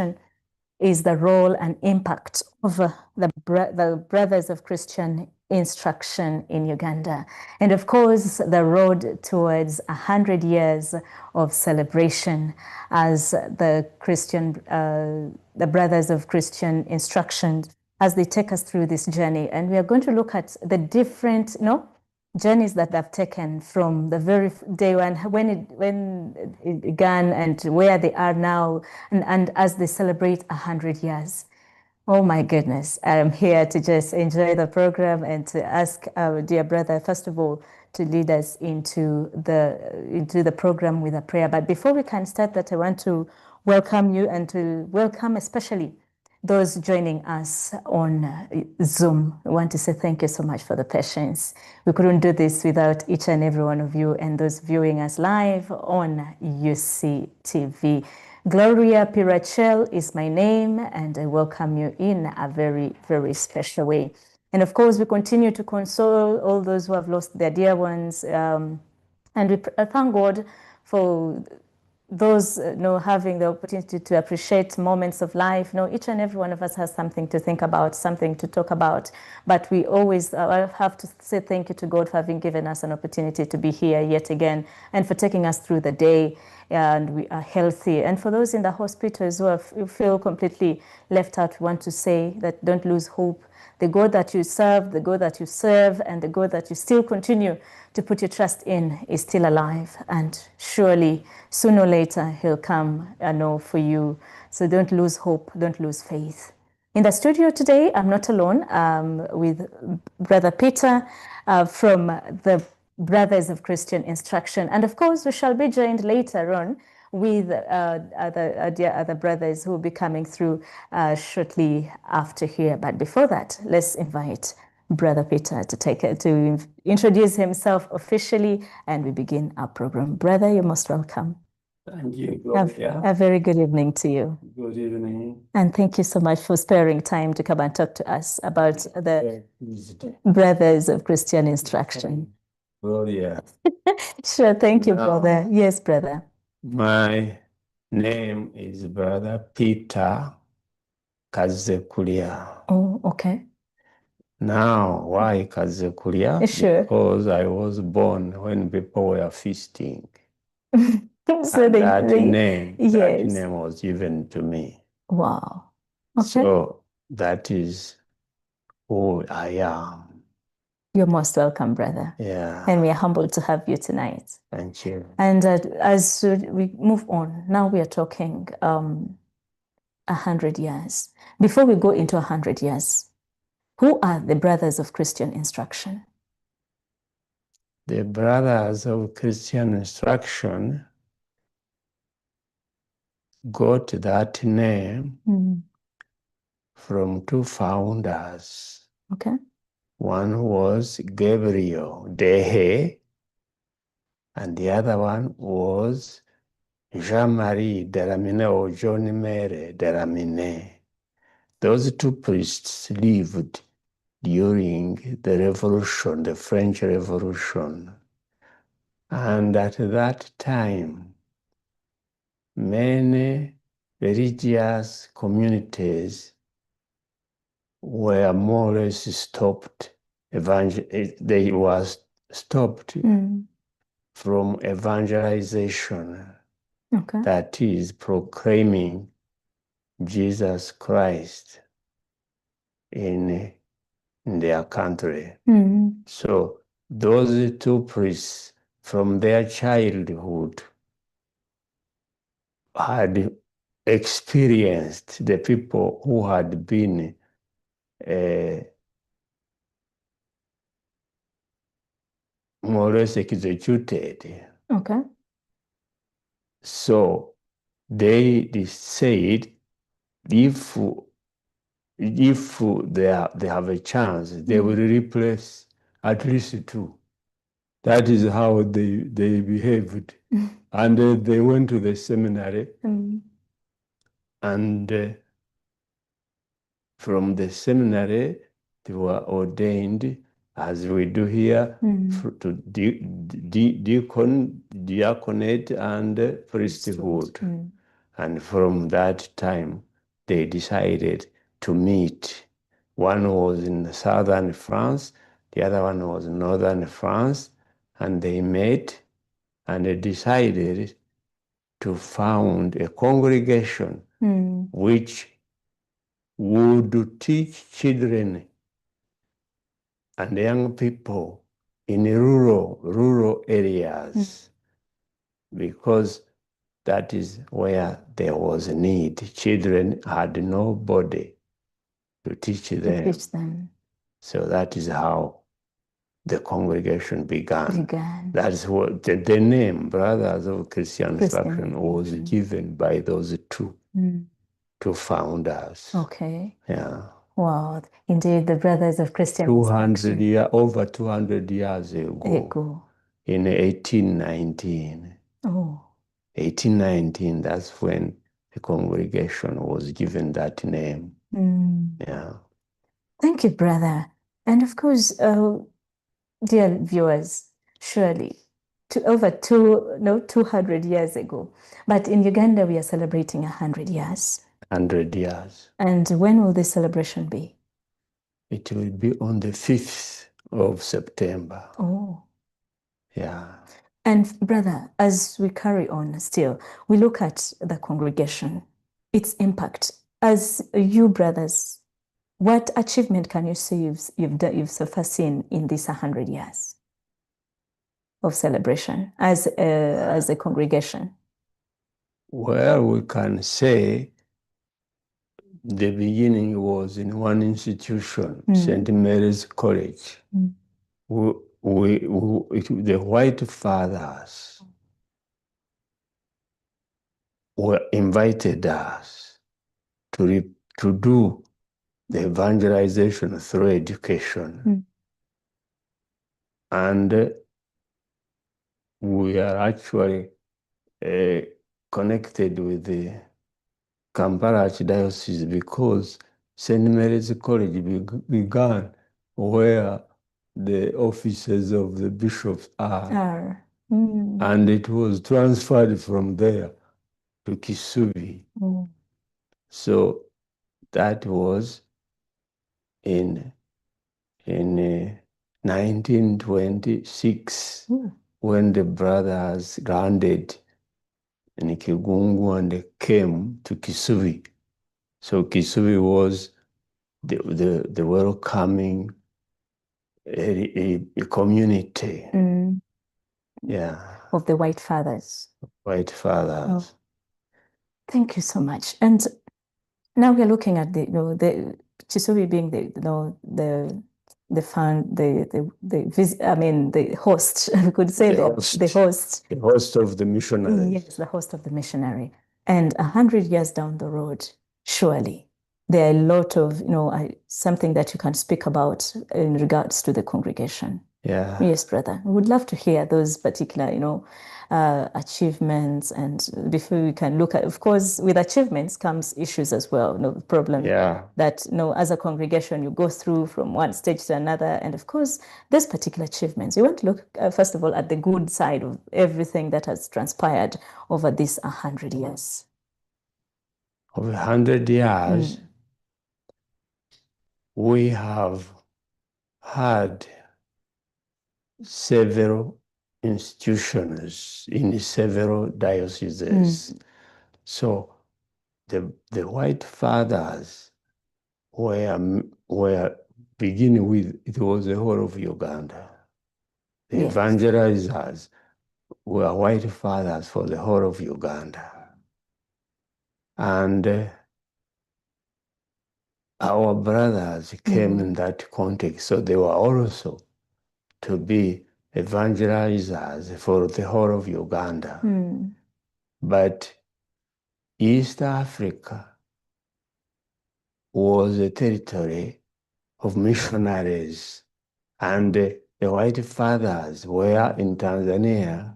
instruction is the role and impact of the Brothers of Christian Instruction in Uganda. And of course, the road towards 100 years of celebration as the Brothers of Christian Instruction, as they take us through this journey. And we are going to look at the different, journeys that they've taken from the very day when it began and where they are now, and as they celebrate 100 years. Oh my goodness, I'm here to just enjoy the program and to ask our dear brother, first of all, to lead us into the program with a prayer. But before we can start that, I want to welcome you and to welcome especially those joining us on Zoom. I want to say thank you so much for the patience. We couldn't do this without each and every one of you and those viewing us live on UCTV. Gloria Pirachel is my name, and I welcome you in a very, very special way. And of course, we continue to console all those who have lost their dear ones. And we thank God for those having the opportunity to appreciate moments of life. Each and every one of us has something to think about, something to talk about, but we always have to say thank you to God for having given us an opportunity to be here yet again and for taking us through the day, and we are healthy. And for those in the hospitals who feel completely left out, we want to say that don't lose hope. The God that you serve, the God that you serve, and the God that you still continue to put your trust in is still alive. And surely, sooner or later, he'll come, for you. So don't lose hope, don't lose faith. In the studio today, I'm not alone, with Brother Peter from the Brothers of Christian Instruction. And of course, we shall be joined later on with other brothers who will be coming through shortly after here. But before that, let's invite Brother Peter to introduce himself officially, and we begin our program. Brother, you're most welcome. Thank you, Gloria. A very good evening to you. Good evening. And thank you so much for sparing time to come and talk to us about the Brothers of Christian Instruction. Gloria. Sure, thank you, brother. Yes, brother. My name is Brother Peter Kazekulia. Oh, okay. Now, why Kazekulia? Sure. Because I was born when people were feasting. So that name yes. was given to me. Wow. Okay. So that is who I am. You're most welcome, brother. Yeah. And we are humbled to have you tonight. Thank you. And as we move on, now we are talking 100 years. Before we go into 100 years, who are the Brothers of Christian Instruction? The Brothers of Christian Instruction got that name from two founders. Okay. One was Gabriel Dehe, and the other one was Jean-Marie Delamine or John Mere Delamine. Those two priests lived during the Revolution, the French Revolution. And at that time, many religious communities were more or less stopped. They were stopped from evangelization. Okay. That is proclaiming Jesus Christ in their country. So those two priests from their childhood had experienced the people who had been more or less executed. Okay. So they said, if they have a chance, they will replace at least two. That is how they behaved. And they went to the seminary, and from the seminary, they were ordained, as we do here, to diaconate and priesthood. And from that time, they decided to meet. One was in southern France, the other one was in northern France, and they met and they decided to found a congregation which would teach children and young people in rural areas, because that is where there was a need. Children had nobody to teach them. So that is how the congregation began. That's what the name Brothers of Christian Instruction was given by those two founders. Okay. Yeah. Wow. Indeed, the Brothers of Christian Instruction. Over 200 years ago. In 1819. Oh. 1819, that's when the congregation was given that name. Yeah. Thank you, brother. And of course, dear viewers, surely over 200 years ago. But in Uganda, we are celebrating 100 years. 100 years. And when will this celebration be? It will be on the 5th of September. Oh. Yeah. And brother, as we carry on still, we look at the congregation, its impact. As you brothers, what achievement can you say you've so far seen in this 100 years of celebration as a congregation? Well, we can say the beginning was in one institution, St. Mary's College. The White Fathers were invited us to do the evangelization through education. And we are actually connected with the Kampala Archdiocese because St. Mary's College began where the offices of the bishops are. And it was transferred from there to Kisubi. So that was in 1926 when the brothers landed in Kigungu and they came to Kisubi. So Kisubi was the welcoming a community. Yeah. Of the White Fathers. White Fathers. Oh. Thank you so much. And now we're looking at the Kisubi being the host. We could say the host. The host of the missionary. Yes, the host of the missionary. And 100 years down the road, surely there are a lot of something that you can speak about in regards to the congregation. Yeah. Yes, brother. We would love to hear those particular, achievements. And before we can look at, of course, with achievements comes issues as well. Problem that, as a congregation, you go through from one stage to another. And of course, those particular achievements. We want to look, first of all, at the good side of everything that has transpired over these 100 years. Over 100 years, we have had several institutions in several dioceses. So the White Fathers were beginning with, it was the whole of Uganda. The evangelizers were White Fathers for the whole of Uganda. And our brothers came in that context, so they were also to be evangelizers for the whole of Uganda. But East Africa was a territory of missionaries, and the White Fathers were in Tanzania,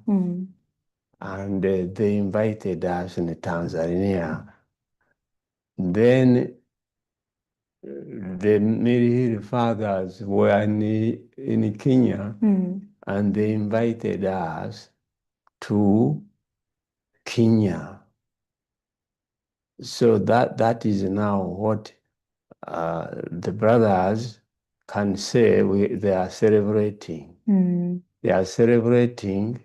and they invited us in Tanzania. Then the Mary Fathers were in Kenya, and they invited us to Kenya. So that is now what the brothers can say they are celebrating. They are celebrating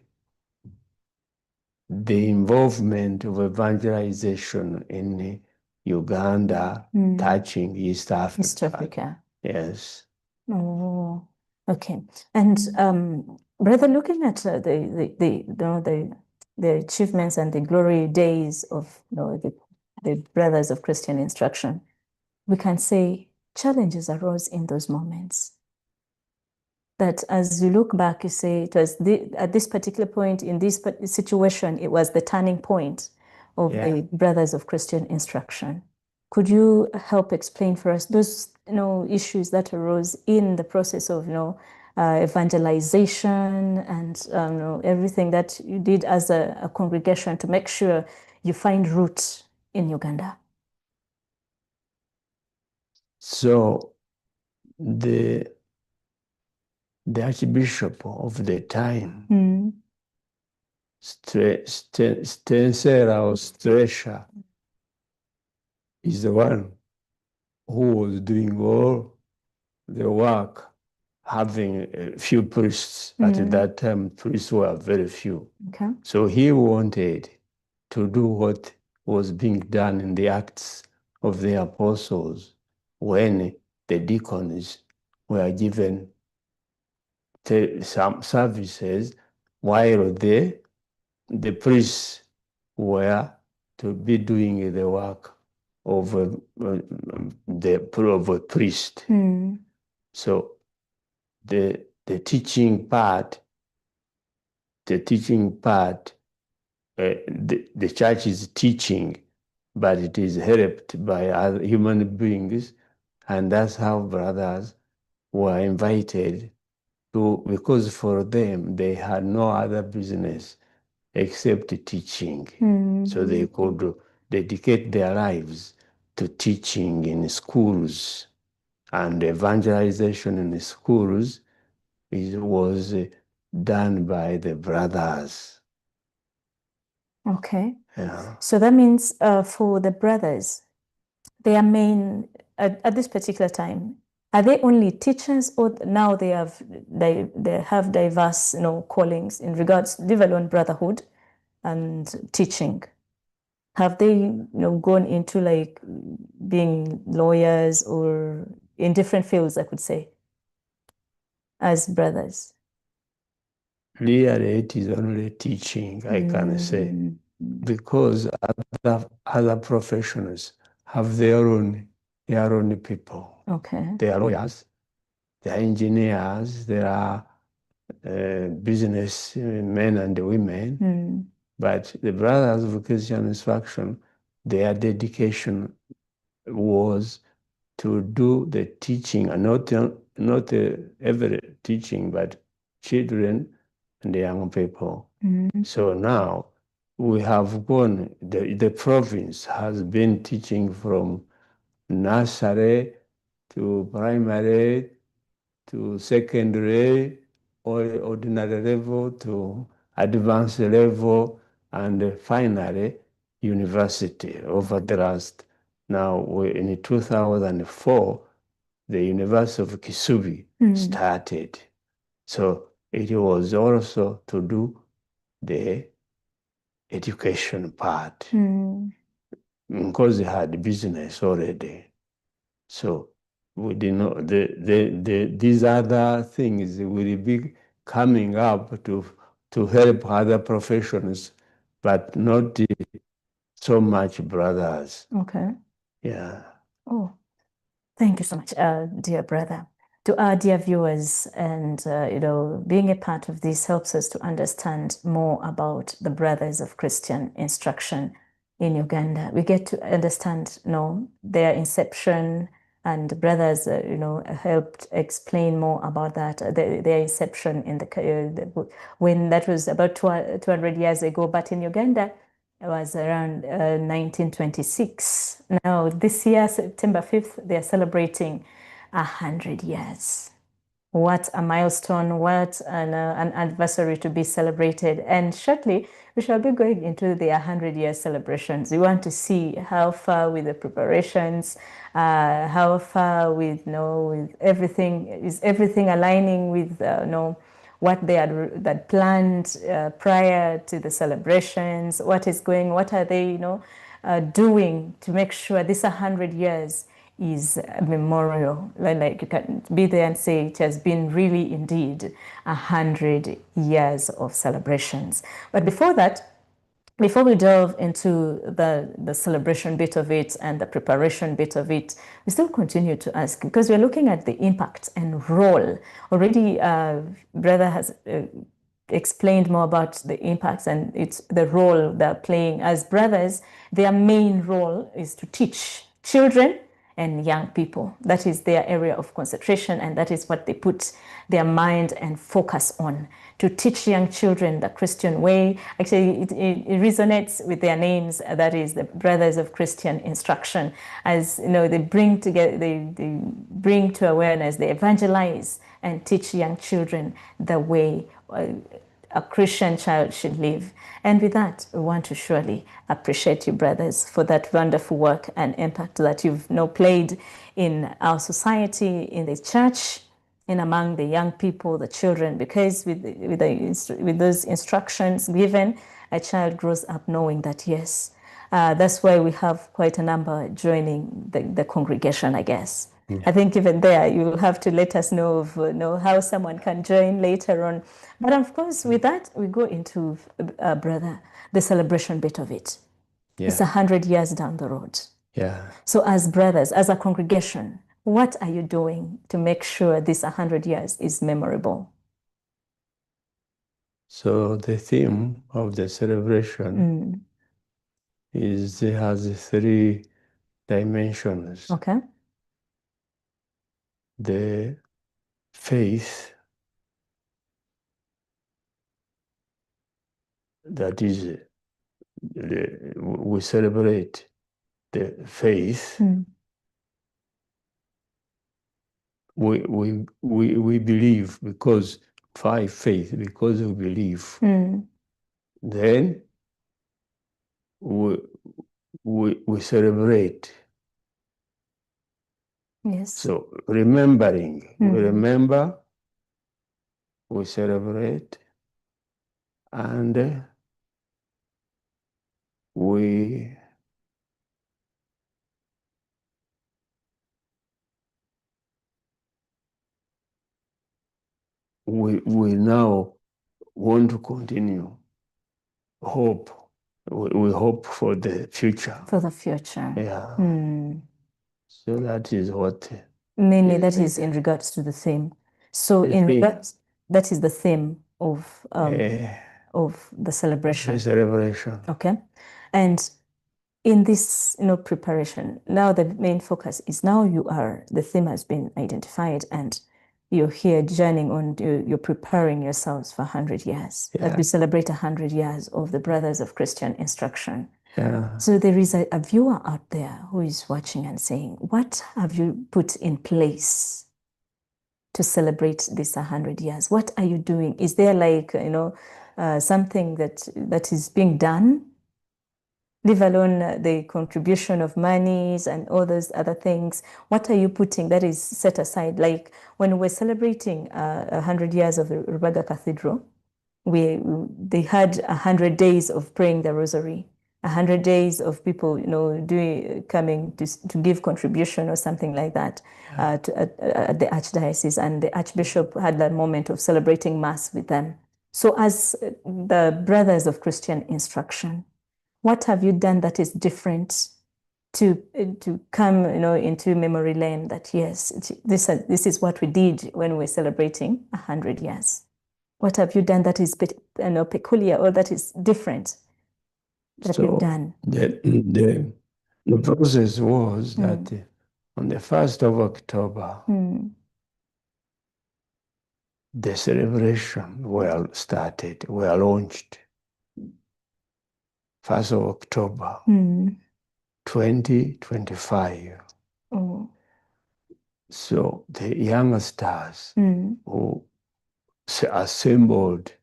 the involvement of evangelization in Uganda touching East Africa. East Africa. Yes. Oh, okay. And brother, looking at the achievements and the glory days of the brothers of Christian instruction, we can say challenges arose in those moments. That as you look back, you say it was at this particular point in this situation, it was the turning point of the brothers of Christian instruction. Could you help explain for us those issues that arose in the process of evangelization and everything that you did as a congregation to make sure you find roots in Uganda? So the Archbishop of the time, Stensera or Stresha, is the one who was doing all the work, having a few priests. But at that time, priests were very few. Okay. So he wanted to do what was being done in the Acts of the Apostles when the deacons were given some services while the priests were to be doing the work of a priest. So the teaching part, the church is teaching, but it is helped by other human beings, and that's how brothers were invited to, because for them they had no other business except teaching. So they could dedicate their lives to teaching in schools, and evangelization in the schools was done by the brothers. Okay. Yeah. So that means for the brothers, their main, at this particular time, are they only teachers, or now they have diverse callings in regards, leave alone brotherhood and teaching? Have they gone into like being lawyers or in different fields, I could say, as brothers? Really, it is only teaching, I can say, because other professions have their own people. Okay. They are lawyers, they are engineers, there are business men and women. But the brothers of Christian instruction, their dedication was to do the teaching, and not every teaching, but children and young people. So now we have gone, the province has been teaching from nursery to primary to secondary or ordinary level to advanced level, and finally university over the last. Now in 2004, the University of Kisubi started. So it was also to do the education part because they had business already. So we did not, these other things will be coming up to help other professions, but not so much brothers. Okay. Yeah. Oh, thank you so much, dear brother. To our dear viewers, and being a part of this helps us to understand more about the brothers of Christian instruction in Uganda. We get to understand, their inception, and brothers, helped explain more about that, their inception in when that was about 200 years ago, but in Uganda, it was around 1926. Now, this year, September 5th, they are celebrating 100 years. what a milestone, what an anniversary to be celebrated. And shortly, we shall be going into the 100-year celebrations. We want to see how far with the preparations, how far with, with everything, is everything aligning with, what they had planned prior to the celebrations, what are they, doing to make sure this 100 years is a memorial. Like you can be there and say it has been really indeed 100 years of celebrations. But before that, before we delve into the celebration bit of it and the preparation bit of it, we still continue to ask, because we're looking at the impact and role. Already, Brother has explained more about the impacts and it's the role they're playing as brothers. Their main role is to teach children and young people. That is their area of concentration, and that is what they put their mind and focus on, to teach young children the Christian way. Actually, it resonates with their names, that is the Brothers of Christian Instruction. As they bring together, they bring to awareness, they evangelize and teach young children the way a Christian child should live. And with that, we want to surely appreciate you, brothers, for that wonderful work and impact that you've played in our society, in the church, and among the young people, the children, because with those instructions given, a child grows up knowing that, yes, that's why we have quite a number joining the congregation, I guess. Yeah. I think even there, you will have to let us know of how someone can join later on. But of course, with that, we go into, brother, the celebration bit of it. Yeah. It's 100 years down the road. Yeah. So as brothers, as a congregation, what are you doing to make sure this 100 years is memorable? So the theme of the celebration has 3 dimensions. Okay. The faith, that is, we celebrate the faith. We believe because faith, because we believe. Then we celebrate. Yes. So remembering, we remember, we celebrate, and we now want to continue. Hope. We hope for the future. For the future. Yeah. So that is what. Mainly that is in regards to the theme. So in regards, that is the theme of the celebration. The celebration. Okay. And in this, preparation, now the main focus is now the theme has been identified and you're here journeying on, you're preparing yourselves for 100 years. Yeah. As we celebrate 100 years of the Brothers of Christian Instruction. Yeah. So there is a viewer out there who is watching and saying, what have you put in place to celebrate this 100 years? What are you doing? Is there like, something that is being done? Leave alone the contribution of monies and all those other things. What are you putting that is set aside? Like when we're celebrating 100 years of the Rubaga Cathedral, they had 100 days of praying the rosary, 100 days of people, coming to give contribution or something like that at the Archdiocese, and the Archbishop had that moment of celebrating Mass with them. So as the Brothers of Christian Instruction, what have you done that is different to come, into memory lane that, yes, this is what we did when we're celebrating 100 years? What have you done that is peculiar or that is different that you've done? The process was that on the 1st of October, the celebration were launched. 1st of October, 2025. So the youngsters who assembled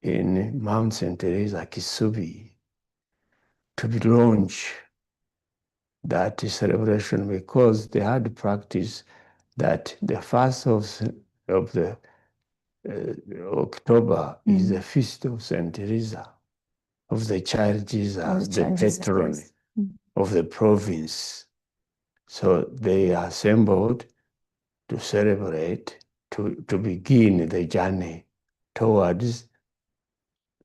in Mount St. Teresa, Kisubi, to launch that celebration, because they had practiced that the first of the October is the feast of St. Teresa, of the child Jesus, the patron of the province. So they assembled to celebrate, to begin the journey towards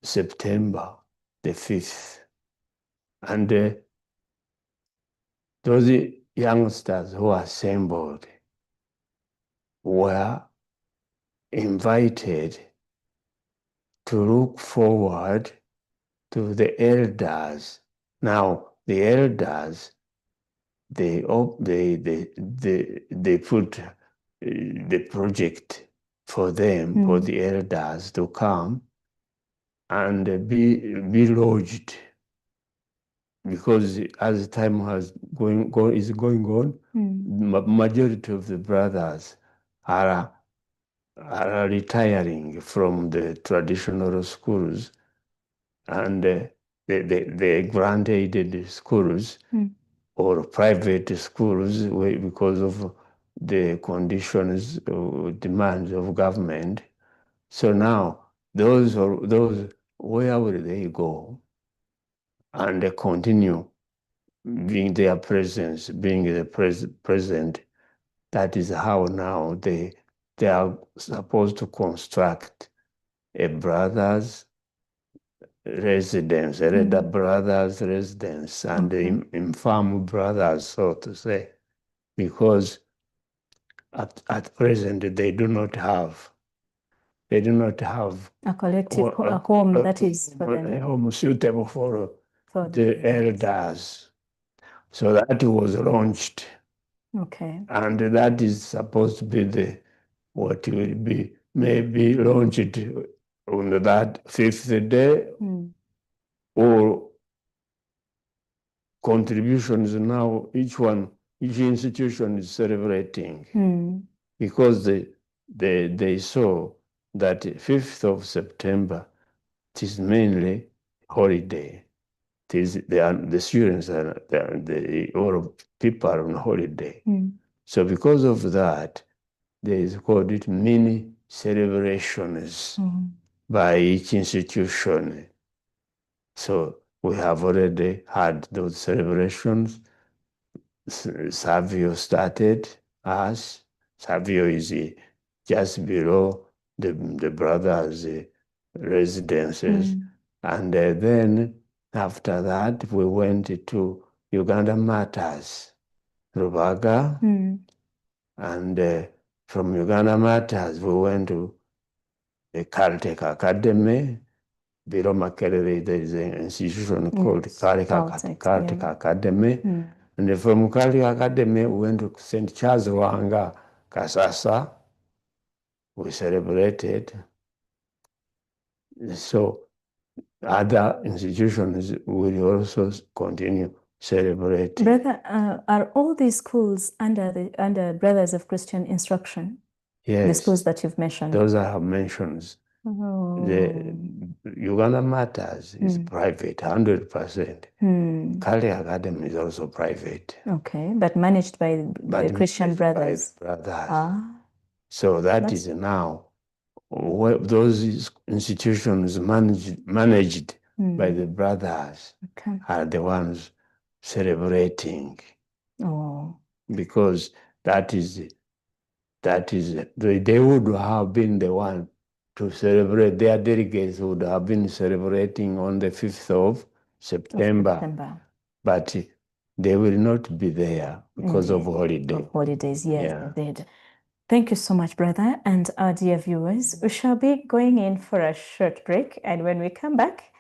September the 5th. And those youngsters who assembled were invited to look forward to the elders. Now, the elders, they put the project for them, for the elders to come and be lodged, because as time is going on, majority of the brothers are retiring from the traditional schools and the grant-aided schools or private schools, because of the conditions or demands of government. So now those where will they go and continue being their presence, being the present? That is how now they are supposed to construct a brother's residence, elder brother's residence, and the infirm brothers, so to say, because at present they do not have a collective a home that is for them. A home suitable for the elders. So that was launched. Okay. And that is supposed to be what will be maybe launched on that 5th day, or contributions now, each institution is celebrating, because they saw that 5th of September, it is mainly holiday. It is the students all people are on holiday. So because of that, there is called it mini celebrations by each institution. So we have already had those celebrations. Savio started us. Savio is just below the brothers' residences. And then after that, we went to Uganda Matters, Rubaga. And from Uganda Matters, we went to the Caltech Academy. Below Makerere, there is an institution called Caltech Academy. And from Caltech Academy, we went to St. Charles Wanga, Kasasa. We celebrated. So other institutions will also continue celebrating. Brother, are all these schools under Brothers of Christian Instruction? Yes. The schools that you've mentioned? Those I have mentioned. The Uganda Matters is private, 100%. Kali Academy is also private. Okay, but managed by the Christian Brothers. So that is now those institutions managed by the brothers are the ones celebrating. Because they would have been the one to celebrate. Their delegates would have been celebrating on the 5th of September. But they will not be there because of holidays, yes, indeed. Thank you so much, brother. And our dear viewers, we shall be going in for a short break. And when we come back,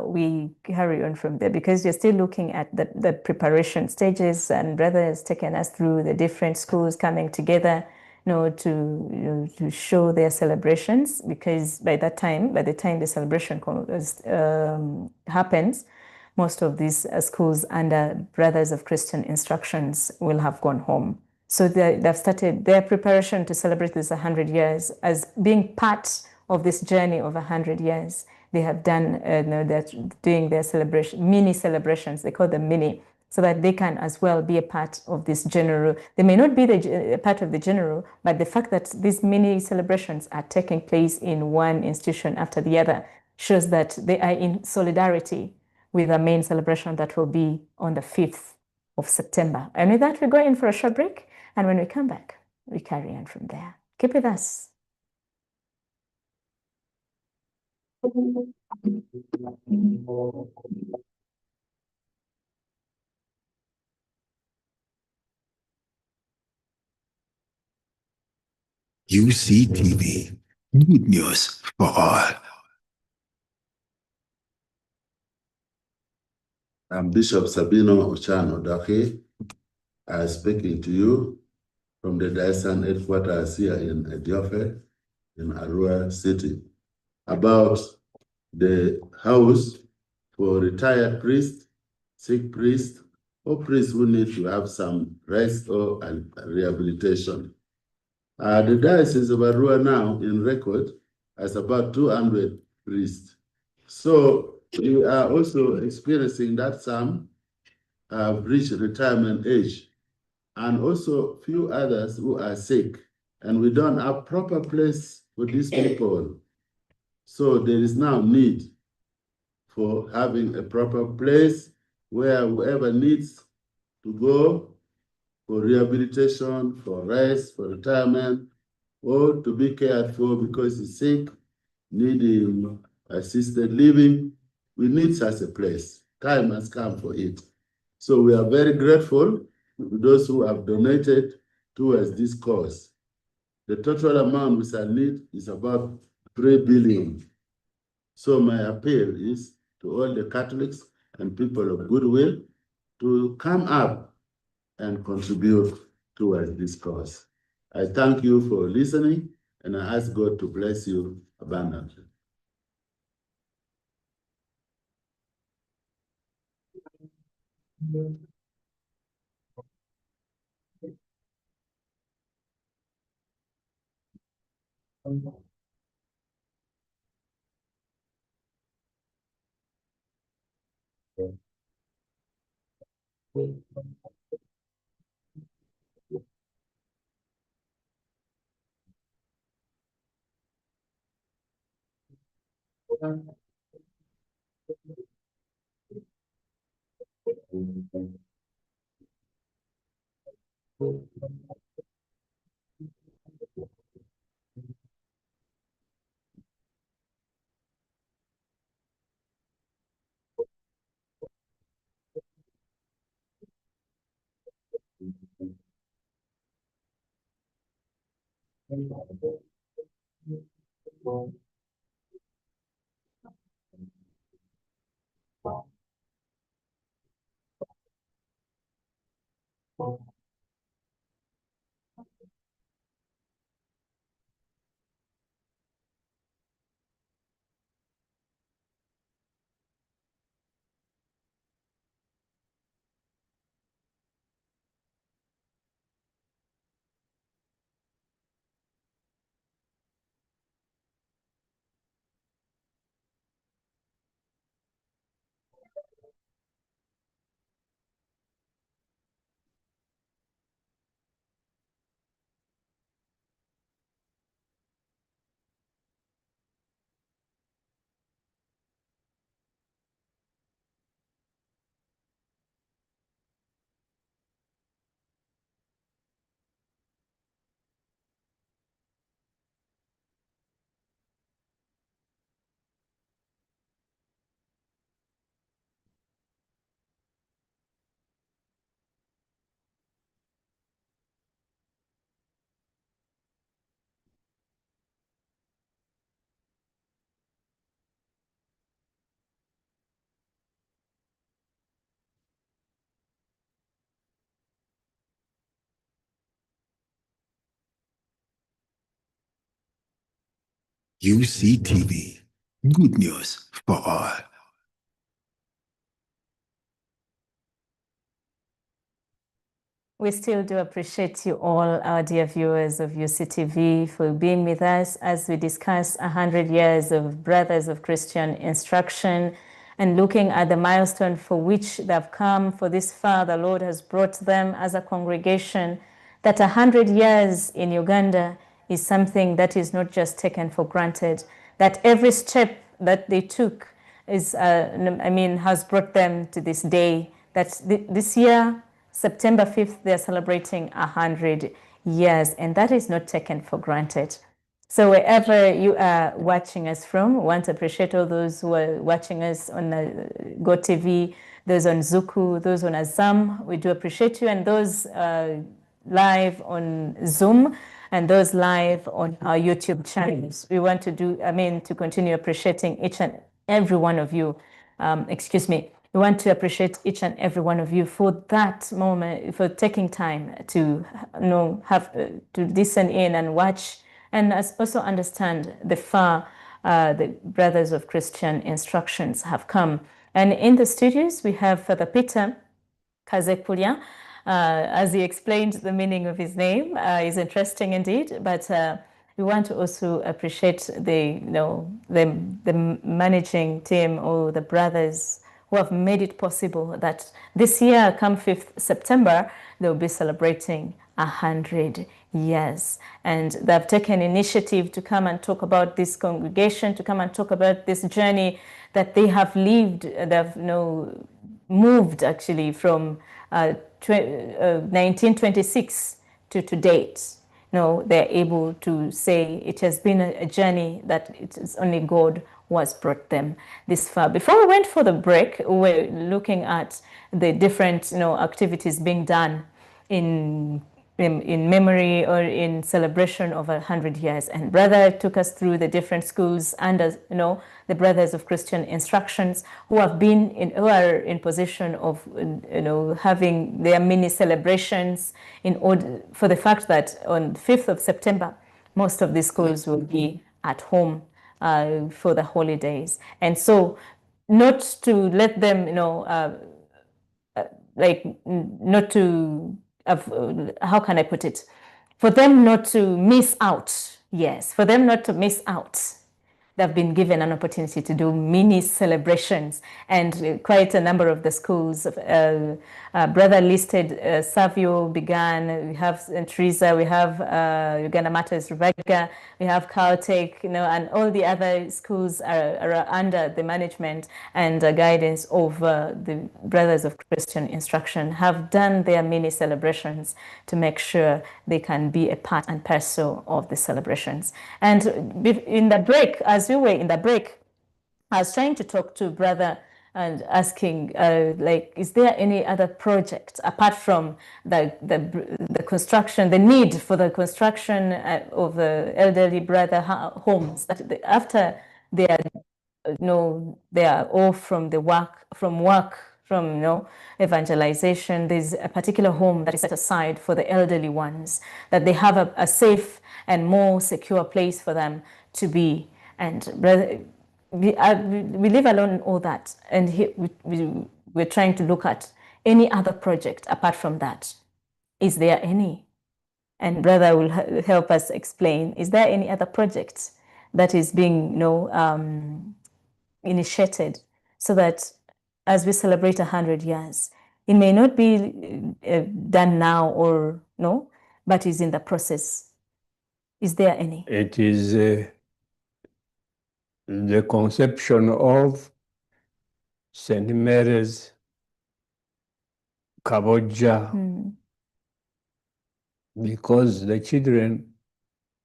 we carry on from there, because you're still looking at the preparation stages, and brother has taken us through the different schools coming together, to show their celebrations, because by the time the celebration happens, most of these schools under Brothers of Christian Instructions will have gone home. So they've started their preparation to celebrate this 100 years as being part of this journey of 100 years. They have done, they're doing their celebration, mini celebrations, they call them mini, so that they can as well be a part of this general. They may not be a part of the general, but the fact that these mini celebrations are taking place in one institution after the other shows that they are in solidarity with the main celebration that will be on the 5th of September. And with that, we go in for a short break. And when we come back, we carry on from there. Keep with us. UCTV, good news for all. I'm Bishop Sabino Ochano Dake. I'm speaking to you from the Diocese headquarters here in Ediofe, in Arua City, about the house for retired priests, sick priests, or priests who need to have some rest or rehabilitation. The Diocese of Arua now in record has about 200 priests. So we are also experiencing that some have reached retirement age, and also few others who are sick, and we don't have proper place for these people. So there is now need for having a proper place where whoever needs to go for rehabilitation, for rest, for retirement, or to be cared for because he's sick, needing assisted living, we need such a place. Time has come for it. So we are very grateful to those who have donated towards this cause. The total amount we shall need is about 3 billion. So my appeal is to all the Catholics and people of goodwill to come up and contribute towards this cause. I thank you for listening, and I ask God to bless you abundantly. UCTV, good news for all. We still do appreciate you all, our dear viewers of UCTV, for being with us as we discuss 100 years of Brothers of Christian Instruction and looking at the milestone for which they've come for this far. The Lord has brought them as a congregation. That 100 years in Uganda is something that is not just taken for granted, that every step that they took is, has brought them to this day. That this year, September 5th, they're celebrating 100 years, and that is not taken for granted. So wherever you are watching us from, we want to appreciate all those who are watching us on GoTV, those on Zuku, those on Azam. We do appreciate you, and those live on Zoom, and those live on our YouTube channels. We want to continue appreciating each and every one of you. We want to appreciate each and every one of you for that moment, for taking time to to listen in and watch, and also understand the far the Brothers of Christian Instructions have come. And in the studios, we have Father Peter Kazekulia. As he explained the meaning of his name, is interesting indeed, but we want to also appreciate the managing team, or the brothers who have made it possible that this year, come 5th September, they'll be celebrating 100 years. And they've taken initiative to come and talk about this congregation, to come and talk about this journey that they have lived. They've moved actually from 1926 to date. They're able to say it has been a journey that it's only God who has brought them this far. Before we went for the break, we were looking at the different activities being done in memory or in celebration of 100 years. And Brother took us through the different schools under the Brothers of Christian Instructions, who are in position of having their mini celebrations in order for the fact that on 5th of September most of the schools will be at home for the holidays. And so not to let them not to how can I put it? For them not to miss out. Yes, for them not to miss out. They've been given an opportunity to do mini celebrations, and quite a number of the schools. Brother listed Savio began. We have Teresa. We have Uganda Matters Rebecca. We have Caltech. And all the other schools are under the management and guidance of the Brothers of Christian Instruction. Have done their mini celebrations to make sure they can be a part and parcel of the celebrations. And in the break, as we were in the break, I was trying to talk to Brother and asking, is there any other project apart from the construction, the need for the construction of the elderly brother homes, that after they are they are off from evangelization, there's a particular home that is set aside for the elderly ones, that they have a safe and more secure place for them to be. And we live alone in all that, and we're trying to look at any other project apart from that. Is there any? And Brother will help us explain. Is there any other project that is being initiated, so that as we celebrate 100 years, it may not be done now or but is in the process? Is there any? It is the conception of St. Mary's Kaboja, because the children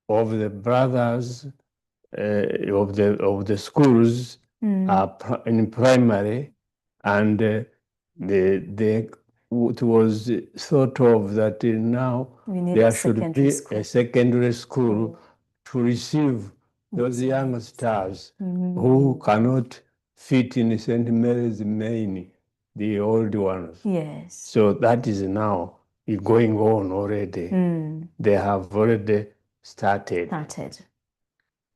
of the brothers of the schools are in primary, and it was thought of that now there should be a secondary school to receive those young stars who cannot fit in St. Mary's Main, the old ones. Yes. So that is now going on already. They have already started.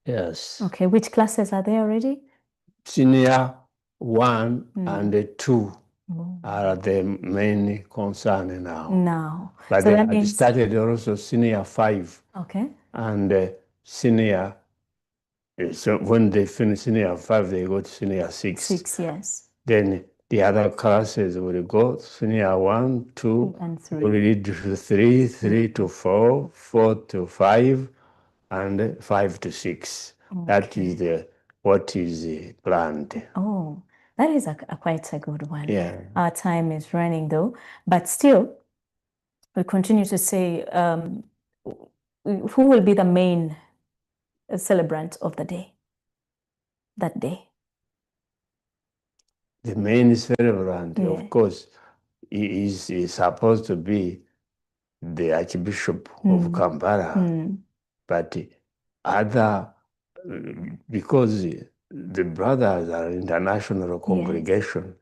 Yes. Okay, which classes are there already? Senior 1 and 2. are the main concern now. Now. But So they that had means, started also senior 5 okay. and senior. So when they finish senior 5, they go to senior 6. 6, yes. Then the other classes will go senior 1, 2, and 3. will read to 3, 3 to 4, 4 to 5, and 5 to 6. That is what is planned. Oh, that is quite a good one. Yeah. Our time is running though, but still, we continue to say, who will be the main celebrant of the day, that day? The main celebrant, Yeah. of course, is supposed to be the Archbishop of Kampala, but other, because the brothers are international congregation,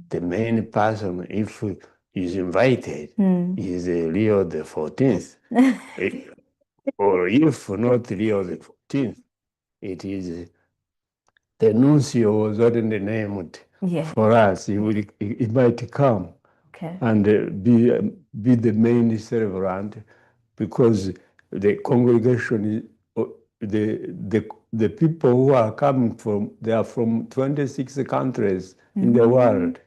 the main person, if is invited, is Leo the 14th. Or if not Leo the 14th, it is the nuncio was already named for us. He might come and be the main celebrant, because the congregation is the people who are coming from, they are from 26 countries in the world.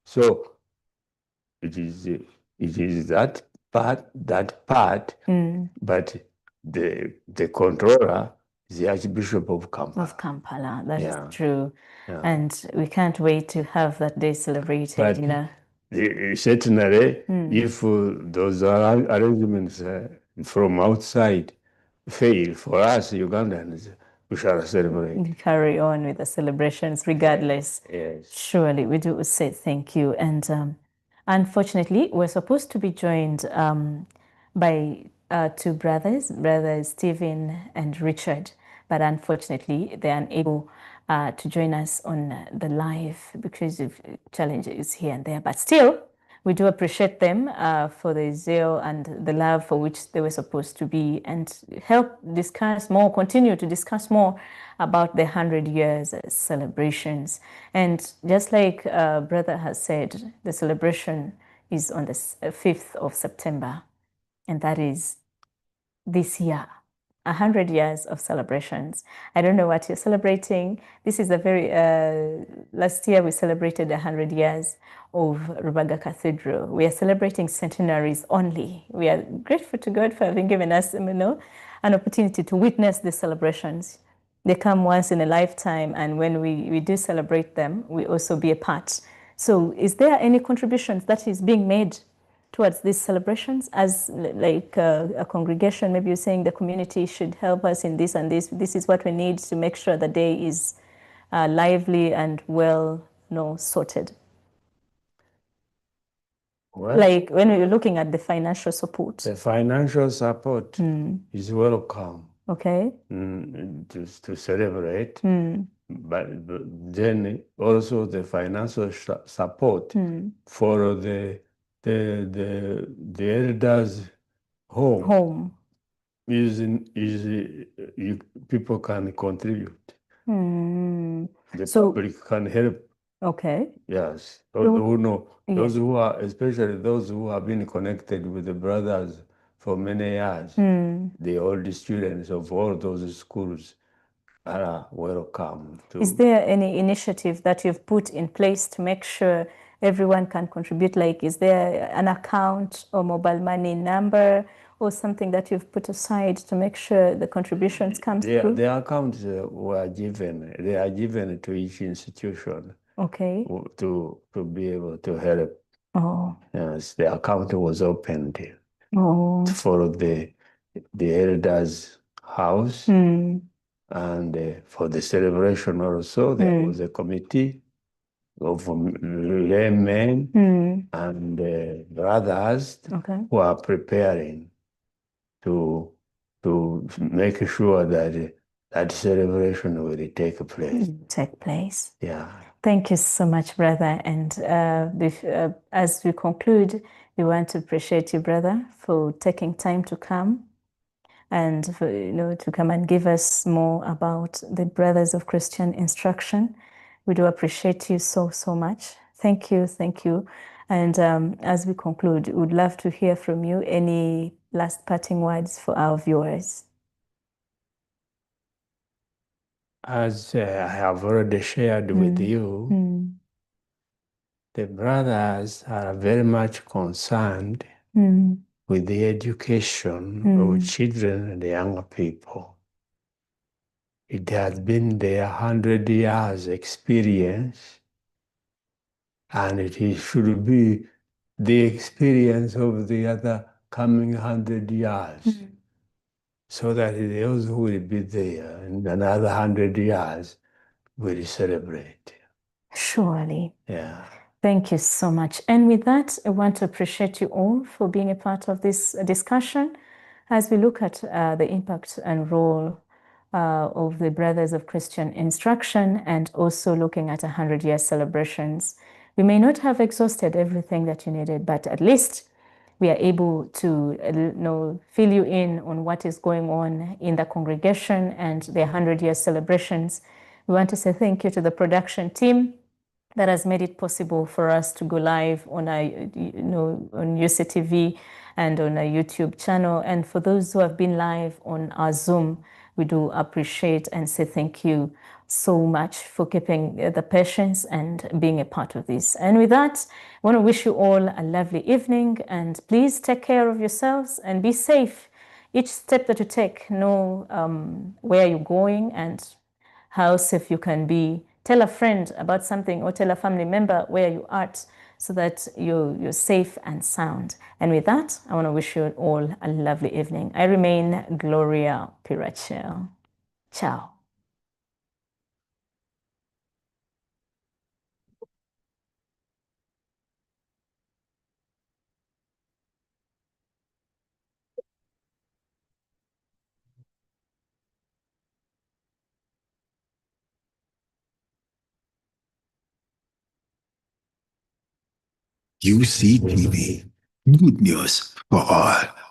So it is that part, but the controller is the Archbishop of Kampala. Of Kampala, that is true. Yeah. And we can't wait to have that day celebrated, but you know. Certainly, if those arrangements from outside fail, for us Ugandans, we shall celebrate. We carry on with the celebrations regardless. Yes. Surely, we do say thank you. And unfortunately, we're supposed to be joined by 2 brothers, brothers Stephen and Richard, but unfortunately, they're unable to join us on the live because of challenges here and there. But still, we do appreciate them for the zeal and the love for which they were supposed to be, and help discuss more, continue to discuss more about the 100 years celebrations. And just like brother has said, the celebration is on the 5th of September, and that is this year. 100 years of celebrations. I don't know what you're celebrating. This is a very, last year we celebrated 100 years of Rubaga Cathedral. We are celebrating centenaries only. We are grateful to God for having given us, an opportunity to witness the celebrations. They come once in a lifetime, and when we do celebrate them, we also be a part. So is there any contributions that is being made towards these celebrations as like a congregation? Maybe you're saying the community should help us in this and this. This is what we need to make sure the day is lively and well, sorted. Well, like when you're looking at the financial support. the financial support is welcome. Okay. To celebrate, but then also the financial support for the elders' home people can contribute. The public can help. Okay. Yes. Those who are, especially those who have been connected with the brothers for many years, the old students of all those schools are welcome to. Is there any initiative that you've put in place to make sure everyone can contribute? Like, is there an account or mobile money number or something that you've put aside to make sure the contributions come through? The accounts were given. They are given to each institution. Okay. To be able to help. Oh. Yes, the account was opened for the elders' house, and for the celebration also there was a committee of laymen and brothers who are preparing to make sure that that celebration will take place. Yeah. Thank you so much, brother. And as we conclude, we want to appreciate you, brother, for taking time to come and for, to come and give us more about the Brothers of Christian Instruction. We do appreciate you so much. Thank you. Thank you. And as we conclude, we would love to hear from you. Any last parting words for our viewers? As I have already shared with you, the brothers are very much concerned with the education of children and young people. It has been their 100 years experience, and should be the experience of the other coming 100 years, so that those who will be there in another 100 years will celebrate. Surely. Yeah. Thank you so much. And with that, I want to appreciate you all for being a part of this discussion as we look at the impact and role of the Brothers of Christian Instruction, and also looking at 100-year celebrations. We may not have exhausted everything that you needed, but at least we are able to fill you in on what is going on in the congregation and the 100-year celebrations. We want to say thank you to the production team that has made it possible for us to go live on on UCTV and on our YouTube channel. And for those who have been live on our Zoom, we do appreciate and say thank you so much for keeping the patience and being a part of this. And with that, I want to wish you all a lovely evening, and please take care of yourselves and be safe. Each step that you take, know where you're going and how safe you can be. Tell a friend about something, or tell a family member where you are, so that you're safe and sound. And with that, I want to wish you all a lovely evening. I remain Gloria Pirachel. Ciao. UCTV, good news for all.